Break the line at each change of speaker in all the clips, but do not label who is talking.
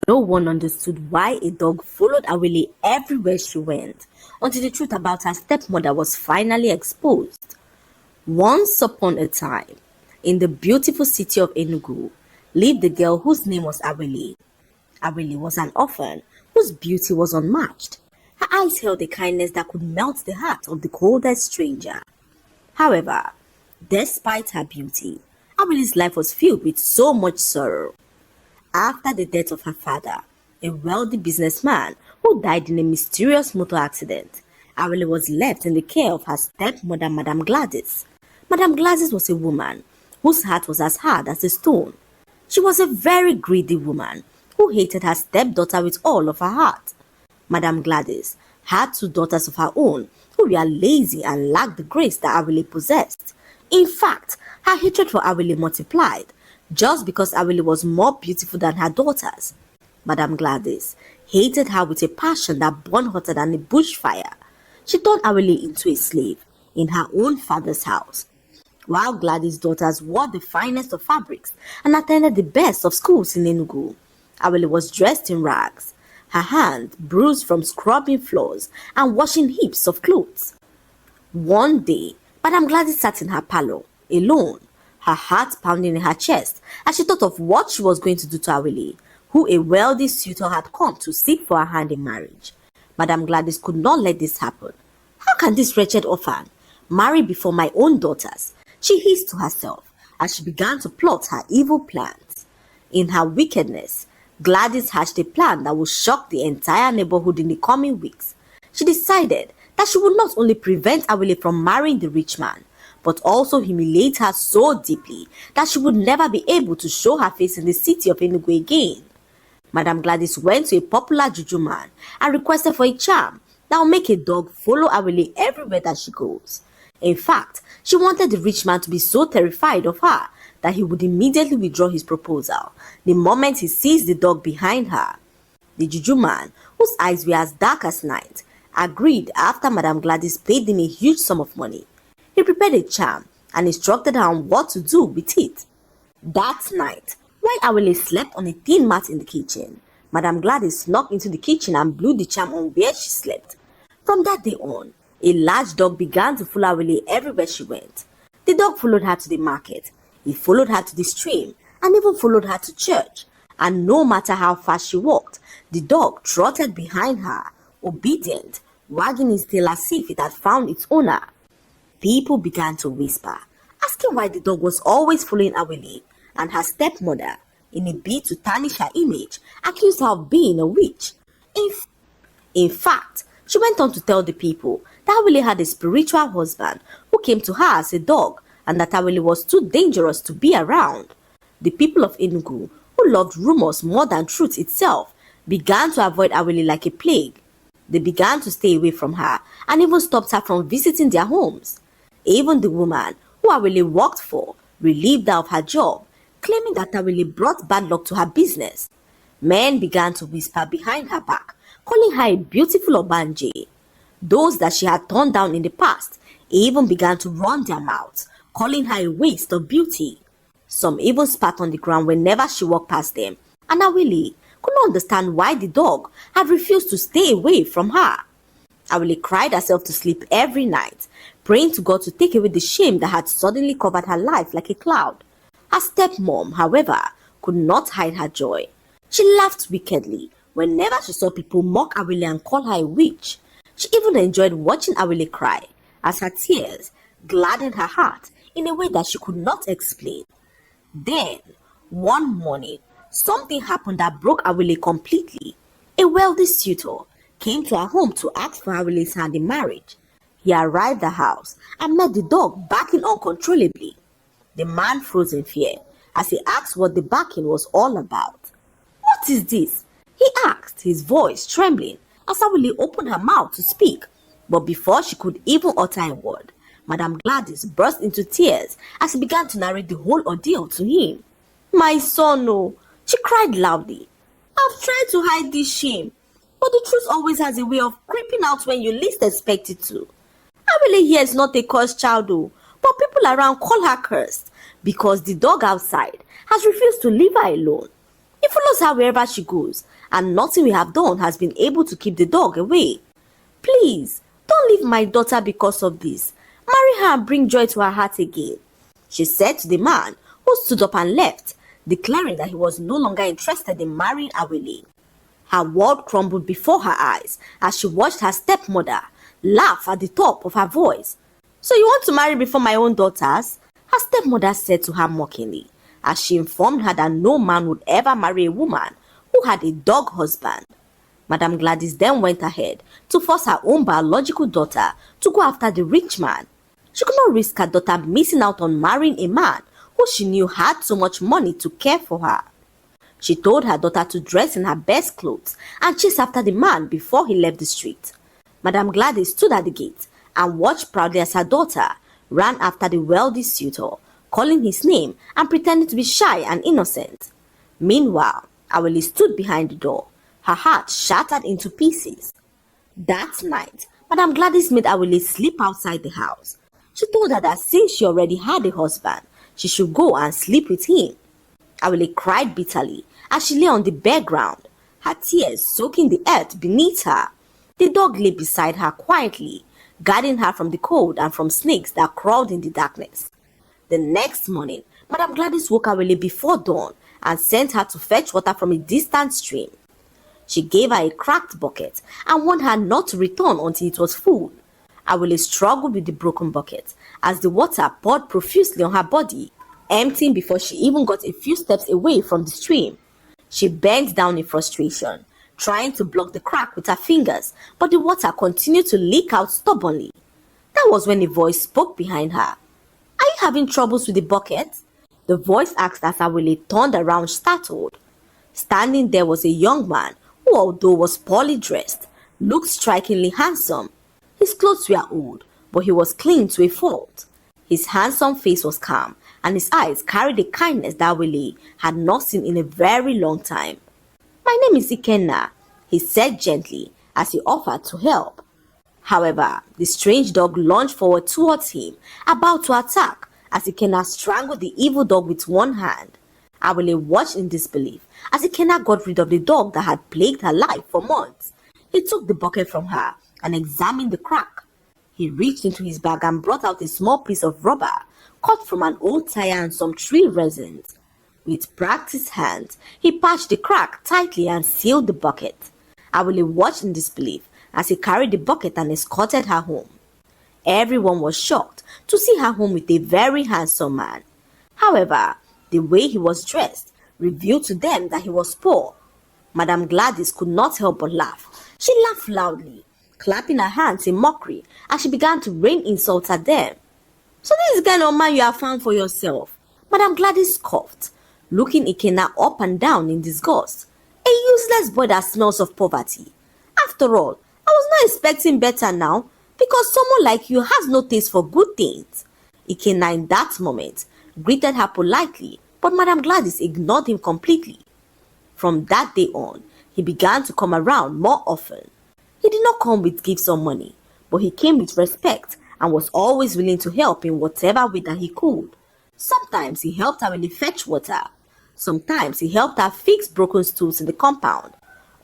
No one understood why a dog followed Awele everywhere she went, until the truth about her stepmother was finally exposed. Once upon a time, in the beautiful city of Enugu, lived a girl whose name was Awele. Awele was an orphan whose beauty was unmatched. Her eyes held a kindness that could melt the heart of the coldest stranger. However, despite her beauty, Awele's life was filled with so much sorrow. After the death of her father, a wealthy businessman who died in a mysterious motor accident, Awele was left in the care of her stepmother, Madame Gladys. Madame Gladys was a woman whose heart was as hard as a stone. She was a very greedy woman who hated her stepdaughter with all of her heart. Madame Gladys had two daughters of her own who were lazy and lacked the grace that Awele possessed. In fact, her hatred for Awele multiplied just because Awele was more beautiful than her daughters. Madame Gladys hated her with a passion that burned hotter than a bushfire. She turned Awele into a slave in her own father's house. While Gladys' daughters wore the finest of fabrics and attended the best of schools in Enugu, Awele was dressed in rags, her hand bruised from scrubbing floors and washing heaps of clothes. One day, Madame Gladys sat in her parlor, alone, her heart pounding in her chest as she thought of what she was going to do to Awele, who a wealthy suitor had come to seek for her hand in marriage. Madame Gladys could not let this happen. How can this wretched orphan marry before my own daughters? She hissed to herself as she began to plot her evil plans. In her wickedness, Gladys hatched a plan that would shock the entire neighborhood in the coming weeks. She decided that she would not only prevent Awele from marrying the rich man, but also humiliate her so deeply that she would never be able to show her face in the city of Enugu again. Madame Gladys went to a popular juju man and requested for a charm that will make a dog follow Awele everywhere that she goes. In fact, she wanted the rich man to be so terrified of her that he would immediately withdraw his proposal the moment he sees the dog behind her. The juju man, whose eyes were as dark as night, agreed after Madame Gladys paid him a huge sum of money. He prepared a charm and instructed her on what to do with it. That night, while Awele slept on a thin mat in the kitchen, Madame Gladys snuck into the kitchen and blew the charm on where she slept. From that day on, a large dog began to follow Awele everywhere she went. The dog followed her to the market, he followed her to the stream, and even followed her to church. And no matter how fast she walked, the dog trotted behind her, obedient, wagging his tail as if it had found its owner. People began to whisper, asking why the dog was always following Awele, and her stepmother, in a bid to tarnish her image, accused her of being a witch. In fact, she went on to tell the people that Awele had a spiritual husband who came to her as a dog, and that Awele was too dangerous to be around. The people of Enugu, who loved rumors more than truth itself, began to avoid Awele like a plague. They began to stay away from her and even stopped her from visiting their homes. Even the woman who Awele worked for relieved her of her job, claiming that Awele brought bad luck to her business. Men began to whisper behind her back, calling her a beautiful Obanje. Those that she had turned down in the past even began to run their mouths, calling her a waste of beauty. Some even spat on the ground whenever she walked past them, and Awele could not understand why the dog had refused to stay away from her. Awele cried herself to sleep every night, praying to God to take away the shame that had suddenly covered her life like a cloud. Her stepmom, however, could not hide her joy. She laughed wickedly whenever she saw people mock Awele and call her a witch. She even enjoyed watching Awele cry, as her tears gladdened her heart in a way that she could not explain. Then, one morning, something happened that broke Awele completely. A wealthy suitor came to her home to ask for Awele's hand in marriage. He arrived at the house and met the dog barking uncontrollably. The man froze in fear as he asked what the barking was all about. "What is this?" he asked, his voice trembling as Awele opened her mouth to speak. But before she could even utter a word, Madame Gladys burst into tears as he began to narrate the whole ordeal to him. "My son, oh," she cried loudly. "I've tried to hide this shame, but the truth always has a way of creeping out when you least expect it to. Awele here is not a cursed child, oh, but people around call her cursed because the dog outside has refused to leave her alone. He follows her wherever she goes, and nothing we have done has been able to keep the dog away. Please, don't leave my daughter because of this. Marry her and bring joy to her heart again," she said to the man, who stood up and left, declaring that he was no longer interested in marrying Awele. Her world crumbled before her eyes as she watched her stepmother laugh at the top of her voice. "So you want to marry before my own daughters?" her stepmother said to her mockingly, as she informed her that no man would ever marry a woman who had a dog husband. Madam Gladys then went ahead to force her own biological daughter to go after the rich man. She could not risk her daughter missing out on marrying a man who she knew had so much money to care for her. She told her daughter to dress in her best clothes and chase after the man before he left the street. Madam Gladys stood at the gate and watched proudly as her daughter ran after the wealthy suitor, calling his name and pretending to be shy and innocent. Meanwhile, Awele stood behind the door, her heart shattered into pieces. That night, Madam Gladys made Awele sleep outside the house. She told her that since she already had a husband, she should go and sleep with him. Awele cried bitterly as she lay on the bare ground, her tears soaking the earth beneath her. The dog lay beside her quietly, guarding her from the cold and from snakes that crawled in the darkness. The next morning, Madam Gladys woke Awele before dawn and sent her to fetch water from a distant stream. She gave her a cracked bucket and warned her not to return until it was full. Awele struggled with the broken bucket as the water poured profusely on her body, emptying before she even got a few steps away from the stream. She bent down in frustration, trying to block the crack with her fingers, but the water continued to leak out stubbornly. That was when a voice spoke behind her. "Are you having troubles with the bucket?" the voice asked as Awele turned around startled. Standing there was a young man who, although was poorly dressed, looked strikingly handsome. His clothes were old, but he was clean to a fault. His handsome face was calm, and his eyes carried a kindness that Awele had not seen in a very long time. "My name is Ikenna," he said gently as he offered to help. However, the strange dog lunged forward towards him, about to attack, as Ikenna strangled the evil dog with one hand. Awele watched in disbelief as Ikenna got rid of the dog that had plagued her life for months. He took the bucket from her and examined the crack. He reached into his bag and brought out a small piece of rubber cut from an old tire and some tree resins. With practiced hands, he patched the crack tightly and sealed the bucket. Awele watched in disbelief as he carried the bucket and escorted her home. Everyone was shocked to see her home with a very handsome man. However, the way he was dressed revealed to them that he was poor. Madam Gladys could not help but laugh. She laughed loudly, clapping her hands in mockery as she began to rain insults at them. "So this is the kind of man you have found for yourself?" Madam Gladys scoffed, looking Ikenna up and down in disgust. "A useless boy that smells of poverty. After all, I was not expecting better now, because someone like you has no taste for good things." Ikenna in that moment greeted her politely, but Madam Gladys ignored him completely. From that day on, he began to come around more often. He did not come with gifts or money, but he came with respect and was always willing to help in whatever way that he could. Sometimes he helped her when he fetched water. Sometimes he helped her fix broken stools in the compound.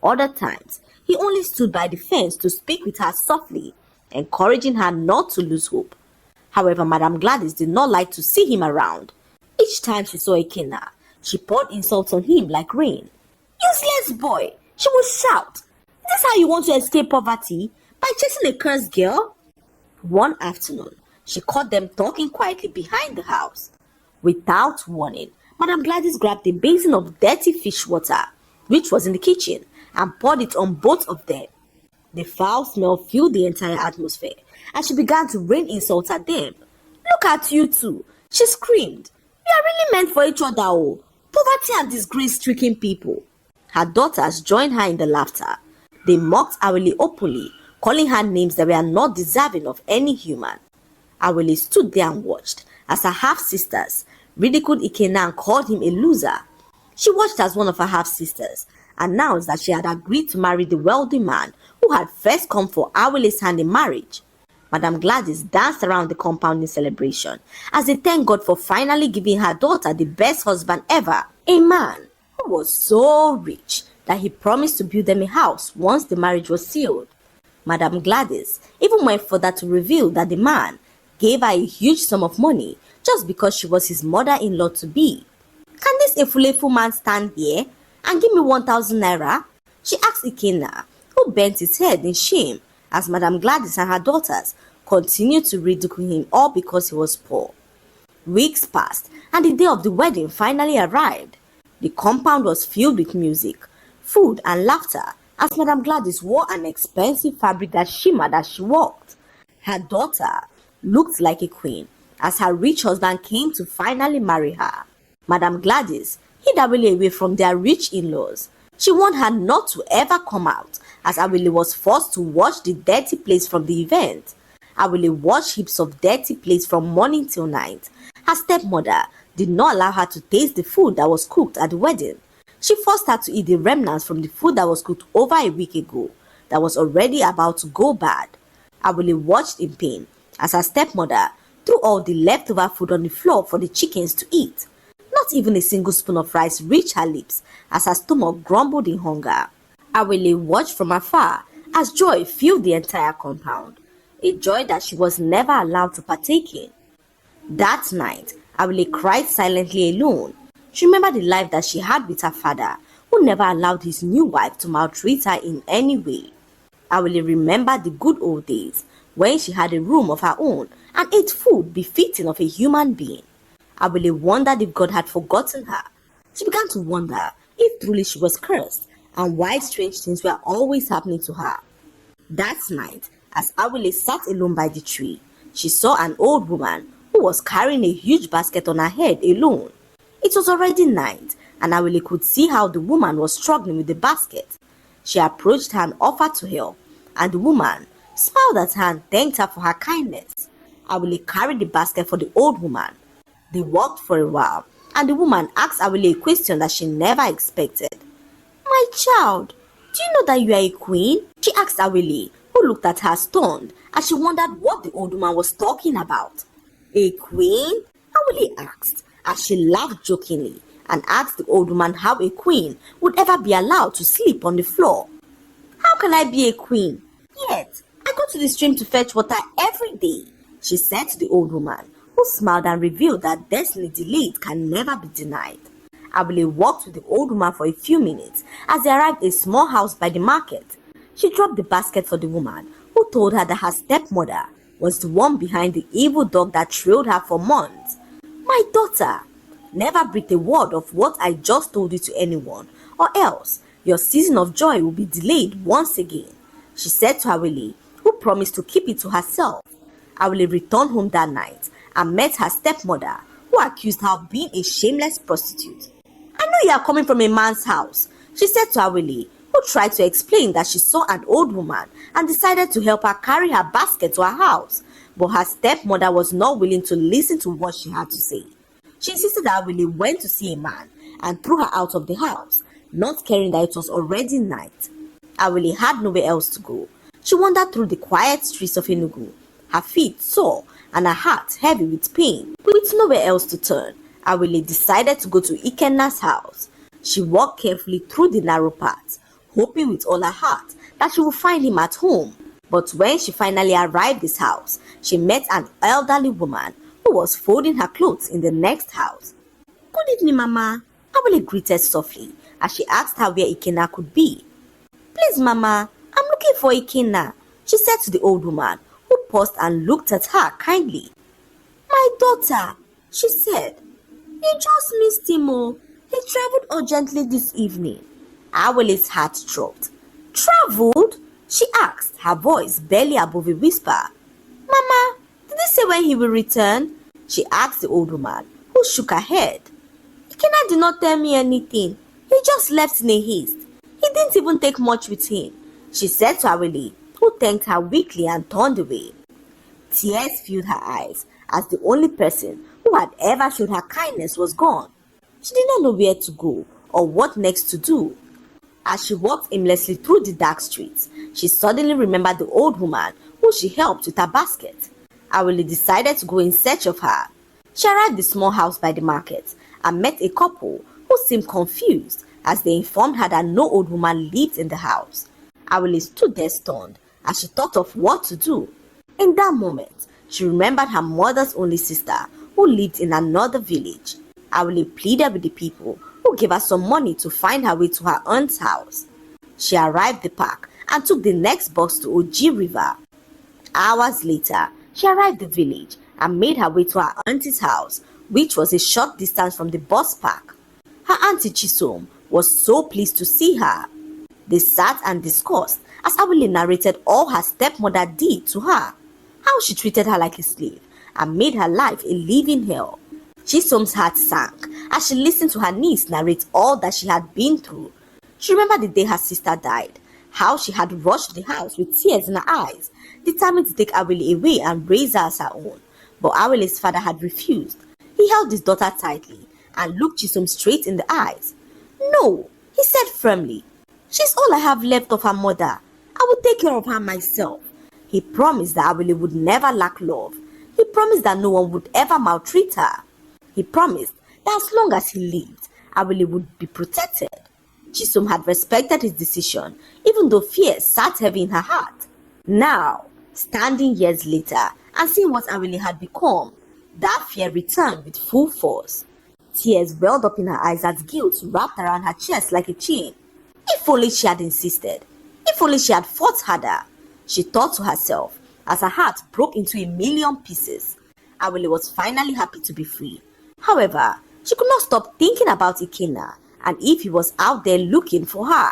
Other times, he only stood by the fence to speak with her softly, encouraging her not to lose hope. However, Madam Gladys did not like to see him around. Each time she saw Ikenna, she poured insults on him like rain. "Useless boy!" she would shout. "Is this how you want to escape poverty? By chasing a cursed girl?" One afternoon, she caught them talking quietly behind the house. Without warning, Madam Gladys grabbed a basin of dirty fish water, which was in the kitchen, and poured it on both of them. The foul smell filled the entire atmosphere, and she began to rain insults at them. "Look at you two," she screamed. "You are really meant for each other, oh. Poverty and disgrace-stricken people." Her daughters joined her in the laughter. They mocked Awele openly, calling her names that were not deserving of any human. Awele stood there and watched as her half-sisters ridiculed Ikenna and called him a loser. She watched as one of her half-sisters announced that she had agreed to marry the wealthy man who had first come for Awele's hand in marriage. Madam Gladys danced around the compound in celebration as they thanked God for finally giving her daughter the best husband ever, a man who who was so rich that he promised to build them a house once the marriage was sealed. Madam Gladys even went further to reveal that the man gave her a huge sum of money just because she was his mother-in-law to be. "Can this Efulefu man stand here and give me 1,000 naira?" she asked Ikenna, who bent his head in shame as Madam Gladys and her daughters continued to ridicule him all because he was poor. Weeks passed and the day of the wedding finally arrived. The compound was filled with music, food and laughter as Madam Gladys wore an expensive fabric that shimmered as she walked. Her daughter looked like a queen as her rich husband came to finally marry her. Madam Gladys hid Awele away from their rich in-laws. She warned her not to ever come out as Awele was forced to wash the dirty plates from the event. Awele washed heaps of dirty plates from morning till night. Her stepmother did not allow her to taste the food that was cooked at the wedding. She forced her to eat the remnants from the food that was cooked over a week ago that was already about to go bad. Awele watched in pain as her stepmother threw all the leftover food on the floor for the chickens to eat. Not even a single spoon of rice reached her lips as her stomach grumbled in hunger. Awele watched from afar as joy filled the entire compound, a joy that she was never allowed to partake in. That night, Awele cried silently alone. She remembered the life that she had with her father, who never allowed his new wife to maltreat her in any way. Awele remembered the good old days when she had a room of her own and ate food befitting of a human being. Awele wondered if God had forgotten her. She began to wonder if truly she was cursed and why strange things were always happening to her. That night, as Awele sat alone by the tree, she saw an old woman who was carrying a huge basket on her head alone. It was already night, and Awele could see how the woman was struggling with the basket. She approached her and offered to help, and the woman smiled at her and thanked her for her kindness. Awele carried the basket for the old woman. They walked for a while, and the woman asked Awele a question that she never expected. "My child, do you know that you are a queen?" she asked Awele, who looked at her stunned as she wondered what the old woman was talking about. "A queen?" Awele asked as she laughed jokingly and asked the old woman how a queen would ever be allowed to sleep on the floor. "How can I be a queen? Yet, I go to the stream to fetch water every day," she said to the old woman, who smiled and revealed that destiny delayed can never be denied. Awele walked with the old woman for a few minutes as they arrived at a small house by the market. She dropped the basket for the woman, who told her that her stepmother was the one behind the evil dog that trailed her for months. "My daughter, never breathe a word of what I just told you to anyone, or else your season of joy will be delayed once again," she said to Awele, who promised to keep it to herself. Awele returned home that night and met her stepmother, who accused her of being a shameless prostitute. "I know you are coming from a man's house," she said to Awele, who tried to explain that she saw an old woman and decided to help her carry her basket to her house, but her stepmother was not willing to listen to what she had to say. She insisted that Awele went to see a man and threw her out of the house, not caring that it was already night. Awele had nowhere else to go. She wandered through the quiet streets of Enugu, her feet sore and her heart heavy with pain. With nowhere else to turn, Awele decided to go to Ikenna's house. She walked carefully through the narrow path, hoping with all her heart that she would find him at home. But when she finally arrived at his house, she met an elderly woman who was folding her clothes in the next house. "Good evening, Mama," Awele greeted softly as she asked her where Ikenna could be. "Please, Mama, I'm looking for Ikenna," she said to the old woman, who paused and looked at her kindly. "My daughter," she said, "you just missed him, oh. He traveled urgently this evening." Awele's heart dropped. "Traveled?" she asked, her voice barely above a whisper. "Mama, did he say when he will return?" she asked the old woman, who shook her head. "Ikenna did not tell me anything. He just left in a haste. He didn't even take much with him," she said to Awele, who thanked her weakly and turned away. Tears filled her eyes as the only person who had ever showed her kindness was gone. She did not know where to go or what next to do. As she walked aimlessly through the dark streets, she suddenly remembered the old woman who she helped with her basket. Awele decided to go in search of her. She arrived at the small house by the market and met a couple who seemed confused As they informed her that no old woman lived in the house, Awele stood there stunned as she thought of what to do. In that moment, she remembered her mother's only sister who lived in another village. Awele pleaded with the people who gave her some money to find her way to her aunt's house. She arrived at the park and took the next bus to Oji River. Hours later, she arrived at the village and made her way to her auntie's house, which was a short distance from the bus park. Her auntie Chisom was so pleased to see her. They sat and discussed as Awele narrated all her stepmother did to her, how she treated her like a slave and made her life a living hell. Chisom's heart sank as she listened to her niece narrate all that she had been through. She remembered the day her sister died, how she had rushed the house with tears in her eyes, determined to take Awele away and raise her as her own. But Awele's father had refused. He held his daughter tightly and looked Chisom straight in the eyes. "No," he said firmly. "She's all I have left of her mother. I will take care of her myself." He promised that Awele would never lack love. He promised that no one would ever maltreat her. He promised that as long as he lived, Awele would be protected. Chisom had respected his decision, even though fear sat heavy in her heart. Now, standing years later and seeing what Awele had become, that fear returned with full force. Tears welled up in her eyes as guilt wrapped around her chest like a chain. If only she had insisted. If only she had fought harder. She thought to herself as her heart broke into a million pieces. Awele was finally happy to be free. However, she could not stop thinking about Ikenna and if he was out there looking for her.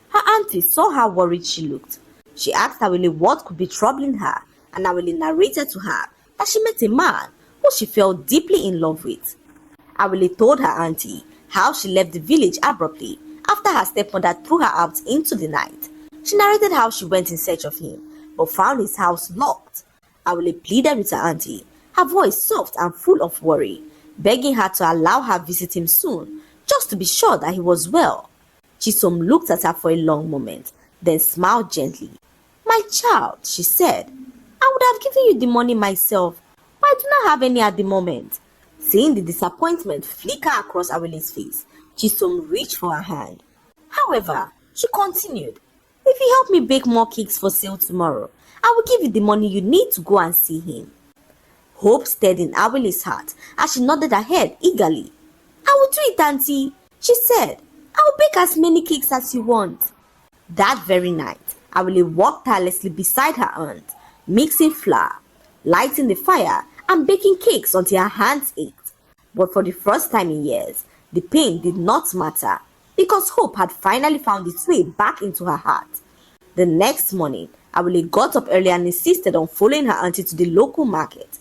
Her auntie saw how worried she looked. She asked Awele what could be troubling her, and Awele narrated to her that she met a man who she fell deeply in love with. Awele told her auntie how she left the village abruptly after her stepmother threw her out into the night. She narrated how she went in search of him, but found his house locked. Awele pleaded with her auntie, her voice soft and full of worry, begging her to allow her visit him soon, just to be sure that he was well. Chisom looked at her for a long moment, then smiled gently. "My child," she said, "I would have given you the money myself, but I do not have any at the moment." Seeing the disappointment flicker across Awele's face, Chisom reached for her hand. However, she continued, "If you help me bake more cakes for sale tomorrow, I will give you the money you need to go and see him." Hope stirred in Awele's heart as she nodded her head eagerly. "I will do it, auntie," she said. "I will bake as many cakes as you want." That very night, Awele walked tirelessly beside her aunt, mixing flour, lighting the fire, and baking cakes until her hands ached. But for the first time in years, the pain did not matter because hope had finally found its way back into her heart. The next morning, Awele got up early and insisted on following her auntie to the local market.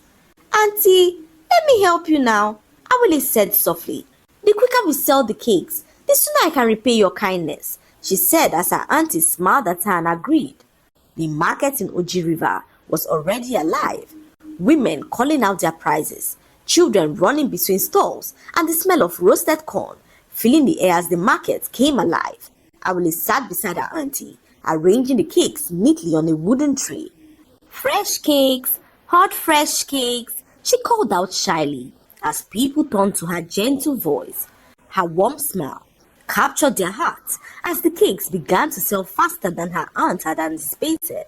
"Auntie, let me help you now," Awele said softly. "The quicker we sell the cakes, the sooner I can repay your kindness," she said as her auntie smiled at her and agreed. The market in Oji River was already alive. Women calling out their prices, children running between stalls, and the smell of roasted corn filling the air as the market came alive. Awele sat beside her auntie, arranging the cakes neatly on a wooden tray. "Fresh cakes, hot fresh cakes," she called out shyly as people turned to her gentle voice. Her warm smile captured their hearts as the cakes began to sell faster than her aunt had anticipated.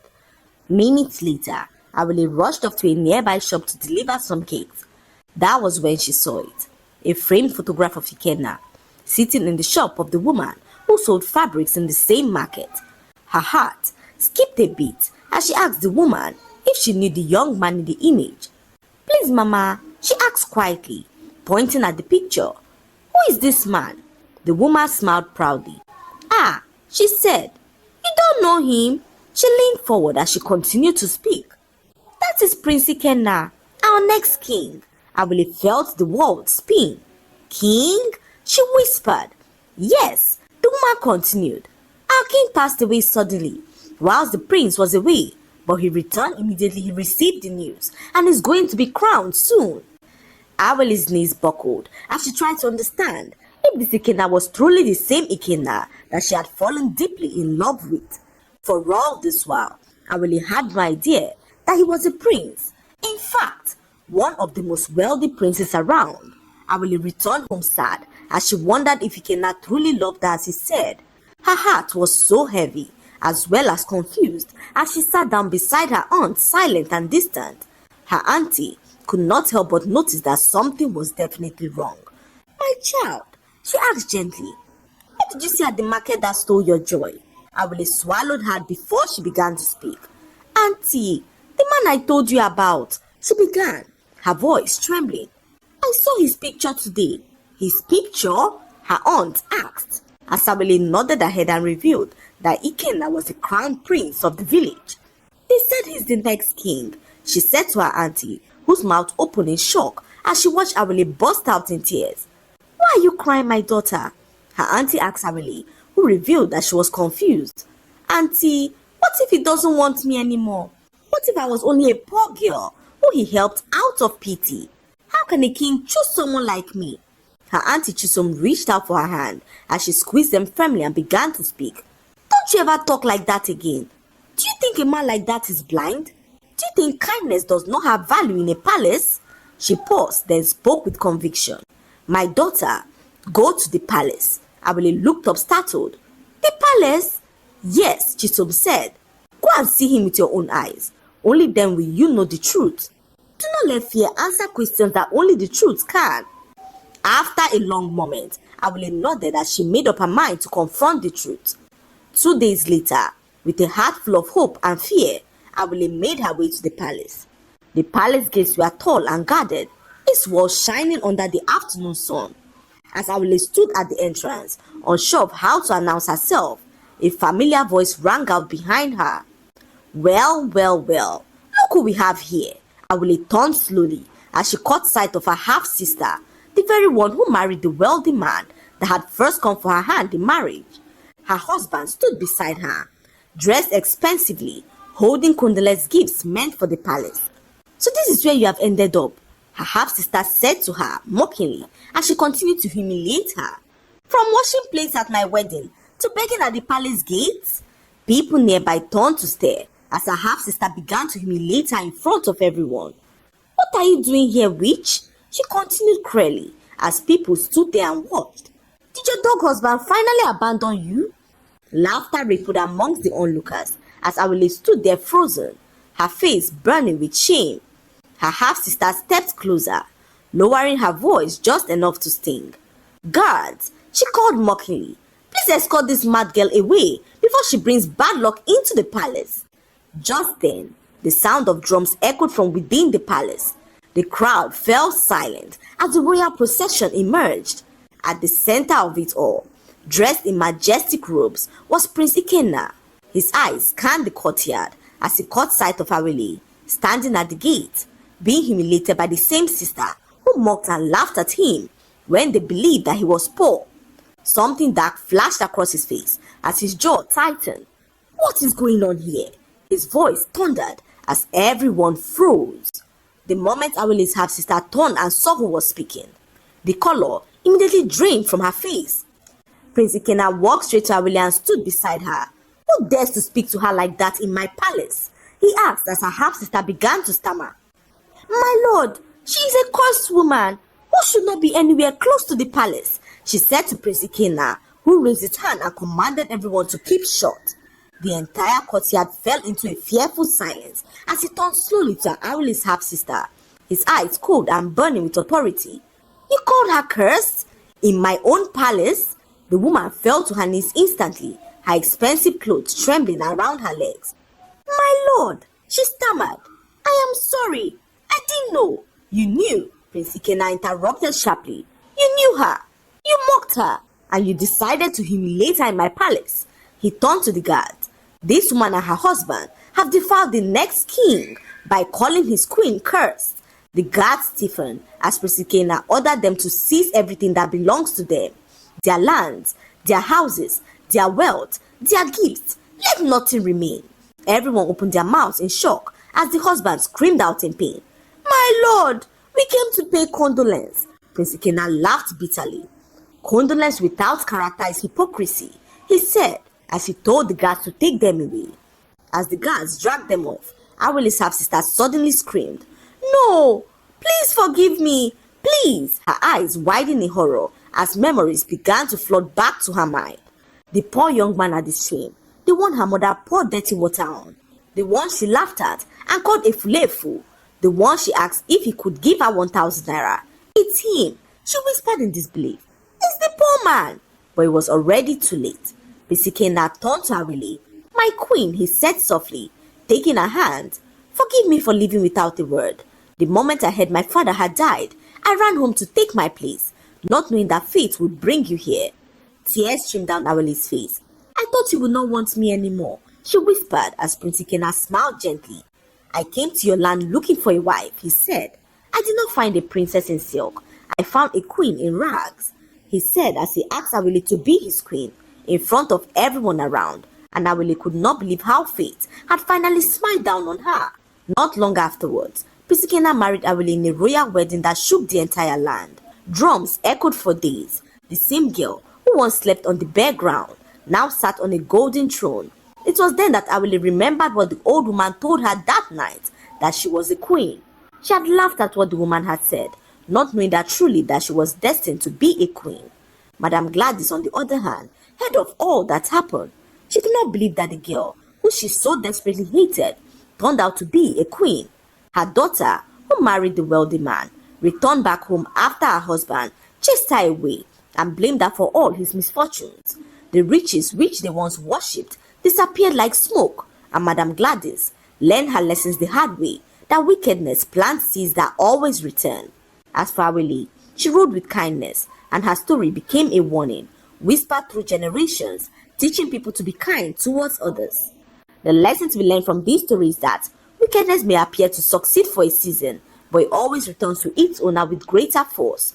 Minutes later, Awele rushed off to a nearby shop to deliver some cakes. That was when she saw it, a framed photograph of Ikenna, sitting in the shop of the woman who sold fabrics in the same market. Her heart skipped a beat as she asked the woman if she knew the young man in the image. "Please, Mama," she asked quietly, pointing at the picture. "Who is this man?" The woman smiled proudly. "Ah," she said, "you don't know him?" She leaned forward as she continued to speak. "That is Prince Ikenna, our next king." Awele felt the world spin. "King?" she whispered. "Yes," the woman continued. "Our king passed away suddenly whilst the prince was away, but he returned immediately he received the news and is going to be crowned soon." Awele's knees buckled as she tried to understand if this Ikenna was truly the same Ikenna that she had fallen deeply in love with. For all this while, Awele had no idea that he was a prince. In fact, one of the most wealthy princes around. Awele returned home sad as she wondered if Ikenna truly loved her as he said. Her heart was so heavy, as well as confused, as she sat down beside her aunt, silent and distant. Her auntie could not help but notice that something was definitely wrong. "My child," she asked gently, "what did you see at the market that stole your joy?" Awele swallowed hard before she began to speak. "Auntie, the man I told you about," she began, her voice trembling. "I saw his picture today." "His picture?" her aunt asked, as Awele nodded her head and revealed that Ikenna was the crown prince of the village. "They said he's the next king," she said to her auntie, whose mouth opened in shock as she watched Awele burst out in tears. "Why are you crying, my daughter?" her auntie asked Awele, who revealed that she was confused. "Auntie, what if he doesn't want me anymore? What if I was only a poor girl who he helped out of pity? How can a king choose someone like me?" Her auntie Chisom reached out for her hand as she squeezed them firmly and began to speak. "Don't you ever talk like that again. Do you think a man like that is blind? Do you think kindness does not have value in a palace?" She paused, then spoke with conviction. "My daughter, go to the palace." Awele looked up startled. "The palace?" "Yes," Chisom said. "Go and see him with your own eyes. Only then will you know the truth. Do not let fear answer questions that only the truth can." After a long moment, Awele nodded as she made up her mind to confront the truth. 2 days later, with a heart full of hope and fear, Awele made her way to the palace. The palace gates were tall and guarded, its walls shining under the afternoon sun. As Awele stood at the entrance, unsure of how to announce herself, a familiar voice rang out behind her. Well, look who we have here." Awele turned slowly as she caught sight of her half-sister, the very one who married the wealthy man that had first come for her hand in marriage. Her husband stood beside her, dressed expensively, holding condolence gifts meant for the palace. "So this is where you have ended up," her half-sister said to her mockingly as she continued to humiliate her. "From washing plates at my wedding to begging at the palace gates?" People nearby turned to stare as her half-sister began to humiliate her in front of everyone. "What are you doing here, witch?" she continued cruelly as people stood there and watched. "Did your dog husband finally abandon you?" Laughter rippled amongst the onlookers as Awele stood there frozen, her face burning with shame. Her half-sister stepped closer, lowering her voice just enough to sting. "Guards," she called mockingly, "please escort this mad girl away before she brings bad luck into the palace." Just then, the sound of drums echoed from within the palace. The crowd fell silent as the royal procession emerged. At the center of it all, dressed in majestic robes, was Prince Ikenna. His eyes scanned the courtyard as he caught sight of Awele, standing at the gate, being humiliated by the same sister who mocked and laughed at him when they believed that he was poor. Something dark flashed across his face as his jaw tightened. "What is going on here?" his voice thundered as everyone froze. The moment Awele's half-sister turned and saw who was speaking, the color immediately drained from her face. Prince Ikenna walked straight to Awele and stood beside her. "Who dares to speak to her like that in my palace?" he asked as her half-sister began to stammer. "My lord, she is a cursed woman who should not be anywhere close to the palace," she said to Prince Ikenna, who raised his hand and commanded everyone to keep short. The entire courtyard fell into a fearful silence as he turned slowly to Awele's half-sister, his eyes cold and burning with authority. "You called her cursed? In my own palace?" The woman fell to her knees instantly, her expensive clothes trembling around her legs. "My lord," she stammered, "I am sorry. I didn't know." "You knew," Prince Ikenna interrupted sharply. "You knew her. You mocked her. And you decided to humiliate her in my palace." He turned to the guards. "This woman and her husband have defiled the next king by calling his queen cursed." The guards stiffened as Prince Ikenna ordered them to seize everything that belongs to them. Their lands, their houses, their wealth, their gifts. Let nothing remain. Everyone opened their mouths in shock as the husband screamed out in pain. "My lord, we came to pay condolence." Prince Ikenna laughed bitterly. "Condolence without character is hypocrisy," he said as he told the guards to take them away. As the guards dragged them off, Awele's half-sister suddenly screamed, "No! Please forgive me! Please!" Her eyes widened in horror as memories began to flood back to her mind. The poor young man at the stream, the one her mother poured dirty water on, the one she laughed at and called a fulefu, the one she asked if he could give her 1,000 naira. It's him, she whispered in disbelief. It's the poor man. But it was already too late. Pisikena turned to Awele. My queen, he said softly, taking her hand. Forgive me for leaving without a word. The moment I heard my father had died, I ran home to take my place, not knowing that fate would bring you here. Tears streamed down Awele's face. I thought you would not want me anymore, she whispered as Prince Ikena smiled gently. I came to your land looking for a wife, he said. I did not find a princess in silk. I found a queen in rags, he said as he asked Awele to be his queen in front of everyone around, and Awele could not believe how fate had finally smiled down on her. Not long afterwards, Pisikena married Awele in a royal wedding that shook the entire land. Drums echoed for days. The same girl who once slept on the bare ground now sat on a golden throne. It was then that Awele remembered what the old woman told her that night, that she was a queen. She had laughed at what the woman had said, not knowing that truly that she was destined to be a queen. Madame Gladys, on the other hand, heard of all that happened. She could not believe that the girl, who she so desperately hated, turned out to be a queen. Her daughter, who married the wealthy man, returned back home after her husband chased her away and blamed her for all his misfortunes. The riches which they once worshipped disappeared like smoke, and Madame Gladys learned her lessons the hard way, that wickedness plants seeds that always return. As for Awele, she ruled with kindness, and her story became a warning, whispered through generations, teaching people to be kind towards others. The lesson to be learned from this story is that wickedness may appear to succeed for a season, but it always returns to its owner with greater force.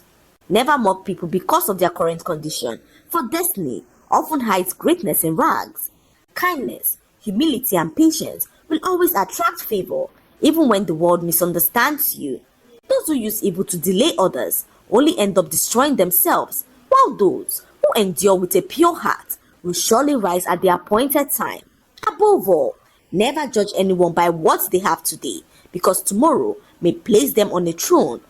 Never mock people because of their current condition, for destiny often hides greatness in rags. Kindness, humility, and patience will always attract favor, even when the world misunderstands you. Those who use evil to delay others only end up destroying themselves, while those who endure with a pure heart will surely rise at the appointed time. Above all, never judge anyone by what they have today, because tomorrow may place them on a throne